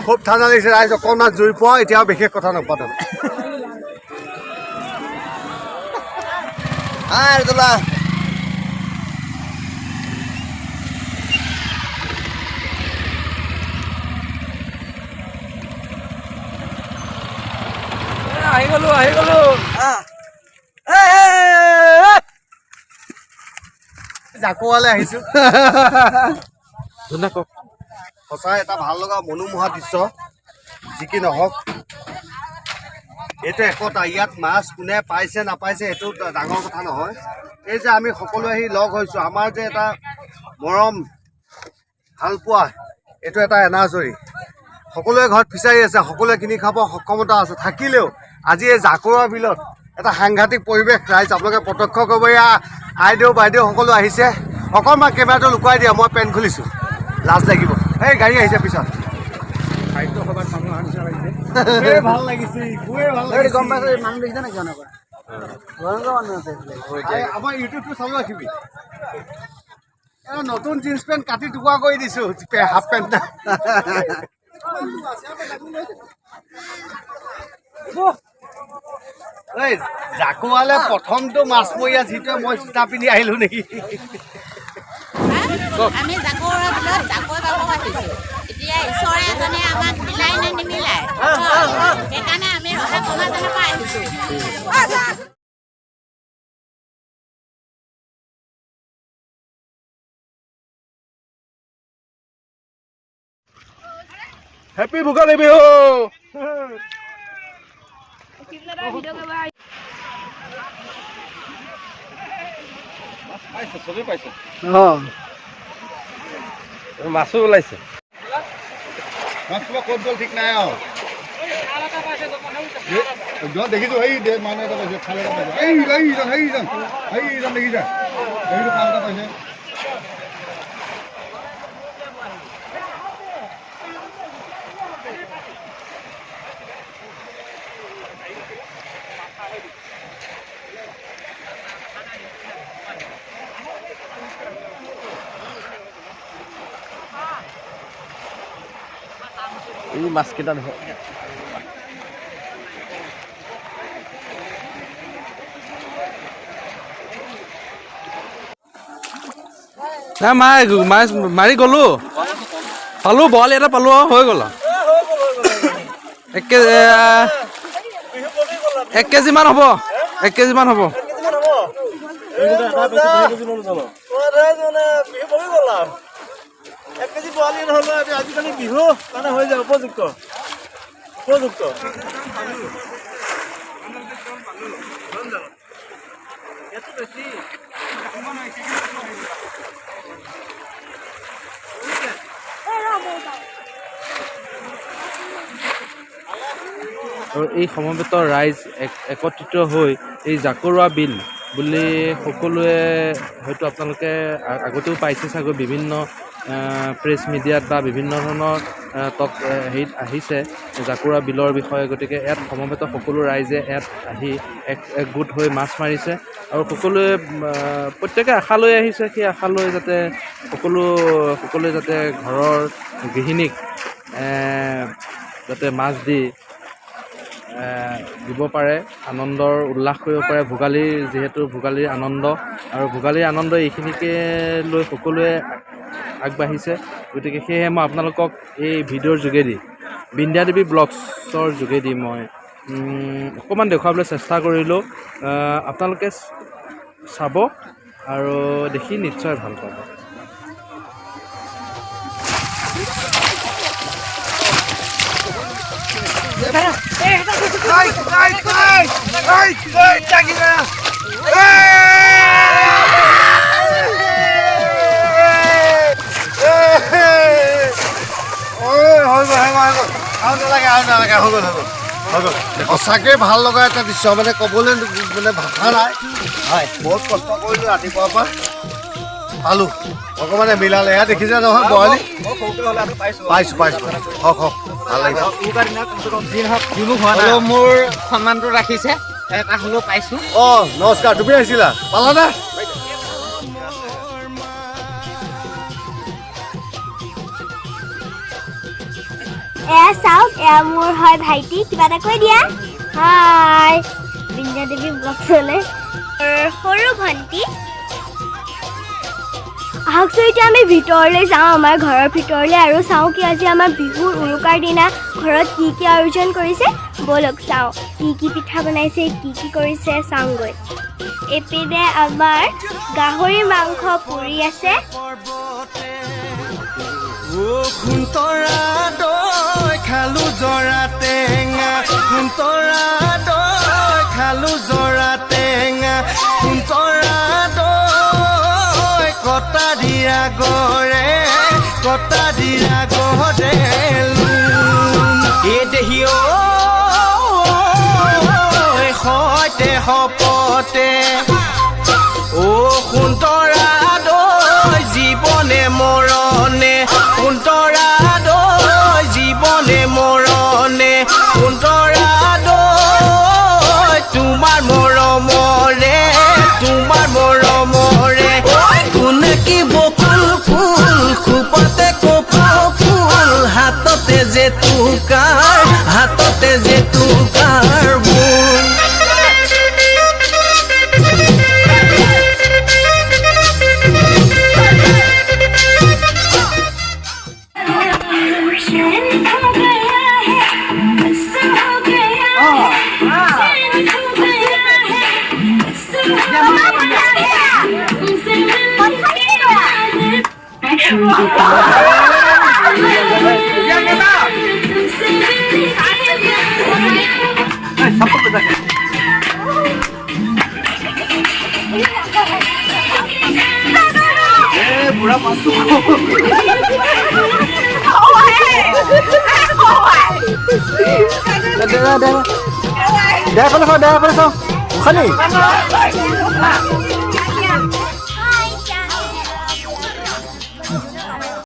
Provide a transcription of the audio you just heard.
খুব ঠাণ্ডা লাগিছে ৰাইজ অকণমান জুই পোৱা এতিয়াও বিশেষ কথা নাপাতো আহি গলো জাকুৱালে আহিছো সঁচাই এটা ভাল লগা মনোমোহা দৃশ্য যি কি নহওক এইটো একতা ইয়াত মাছ কোনে পাইছে নাপাইছে সেইটো ডাঙৰ কথা নহয় এই যে আমি সকলোৱে আহি লগ হৈছোঁ আমাৰ যে এটা মৰম ভাল পোৱা এইটো এটা এনাজৰী সকলোৱে ঘৰত ফিচাৰী আছে সকলোৱে কিনি খাব সক্ষমতা আছে থাকিলেও আজি এই জাকোৱা বিলত এটা সাংঘাতিক পৰিৱেশ ৰাইজ আপোনালোকে প্ৰত্যক্ষ কৰিব এয়া আইদেউ বাইদেউ সকলো আহিছে অকণমান কেমেৰাটো লুকুৱাই দিয়া মই পেন খুলিছোঁ লাজ লাগিব এই গাড়ী আহিছে পিছত ভাল লাগিছে গম পাইছে মানুহ দেখিছে নেকি আমাৰ ইউটিউবটো চাব ৰাখিবি নতুন জিন্স পেণ্ট কাটি টুকুৰা কৰি দিছোঁ হাফ পেণ্ট এই জাকুৱালে প্ৰথমটো মাছমৰীয়া যিটোৱে মই চিতা পিন্ধি আহিলোঁ নেকি আমি জাকোৱা বিলত জাকৈ বাব আহিছোঁ এতিয়া ঈশ্বৰে এজনে আমাক মিলাই নে নিমিলাই সেইকাৰণে আমি ৰহা সমাজনৰ পৰা আহিছোঁ হেপী ভোগালী বিহু চবেই পাইছে মাছো ওলাইছে মাছ কিবা ক'ত গ'ল ঠিক নাই আৰু দেখিছোঁ সেই মানুহ এটা পাইছে খাল এটা পাইছে সেইজন দেখিছা সেইটো খাল এটা পাইছে এই মাছকেইটা ধৰ মাছ মাৰি গ'লো পালোঁ বৰালি এটা পালোঁ আৰু হৈ গ'ল এক কেজিমান হ'ব 1 কেজিমান হ'ব আজিকালি বিহু মানে হৈ যায় উপযুক্ত আৰু এই সমবেত ৰাইজ একত্ৰিত হৈ এই জাকৰুৱা বিল বুলি সকলোৱে হয়তো আপোনালোকে আগতেও পাইছে চাগৈ বিভিন্ন প্ৰেছ মিডিয়াত বা বিভিন্ন ধৰণৰ হেৰিত আহিছে জাকৰুৱা বিলৰ বিষয়ে গতিকে ইয়াত সমবেত সকলো ৰাইজে ইয়াত আহি একগোট হৈ মাছ মাৰিছে আৰু সকলোৱে প্ৰত্যেকে আশা লৈ আহিছে সেই আশা লৈ যাতে সকলোৱে যাতে ঘৰৰ গৃহিণীক যাতে মাছ দি দিব পাৰে আনন্দৰ উল্লাস কৰিব পাৰে ভোগালীৰ যিহেতু ভোগালীৰ আনন্দ আৰু ভোগালীৰ আনন্দ এইখিনিকে লৈ সকলোৱে আগবাঢ়িছে গতিকে সেয়েহে মই আপোনালোকক এই ভিডিঅ'ৰ যোগেদি বিন্ধ্য়া দেৱী ব্লগছৰ যোগেদি মই অকণমান দেখুৱাবলৈ চেষ্টা কৰিলোঁ আপোনালোকে চাব আৰু দেখি নিশ্চয় ভাল পাব সঁচাকৈ ভাল লগা এটা দৃশ্য মানে ক'বলৈ মানে ভাষা নাই হয় বহুত কষ্ট কৰিলোঁ ৰাতিপুৱাৰ পৰা পালোঁ ভগৱানে মিলালে এয়া দেখিছে নহয় বৰালি পাইছোঁ হওক ভাল লাগিছে মোৰ সন্মানটো ৰাখিছে এটা হ'লেও পাইছোঁ। অঁ নমস্কাৰ, তুমি আহিছিলা, পালানে? এয়া চাওক, এয়া মোৰ হয় ভাইটি, কিবা এটা কৈ দিয়া। হাই, বিন্দ্যা দেৱী ব্লগ চলে সৰু ভণ্টি। আহকচোন এতিয়া আমি ভিতৰলৈ যাওঁ, আমাৰ ঘৰৰ ভিতৰলৈ, আৰু চাওঁ কি আজি আমাৰ বিহুৰ উৰুকাৰ দিনা ঘৰত কি কি আয়োজন কৰিছে। ব'লক চাওঁ কি কি পিঠা বনাইছে, কি কি কৰিছে চাওঁগৈ। এপিনে আমাৰ গাহৰি মাংস পুৰি আছে। খুন্তৰা দৈ খালো জৰা টেঙা, খুন্তৰা দৈ খালো জৰা টেঙা, খুন্তৰা দৈ কটা দিয়া গৰে, কটা দিয়া গৰে এই দেহি সৈতে সপতে সুন্তৰা দৈ জীৱনে মৰণে, সুন্তৰা দৈ জীৱনে মৰণে, সুন্তৰা দৈ তোমাৰ মৰমৰে, তোমাৰ মৰমৰে কোনে কি বকুল ফুল, খোপতে কপৌ ফুল, হাততে যে তুকাৰ, হাততে যে তুকাৰ বুল। বুঢ়া মাছটো দে ফালে চাওঁ, খালি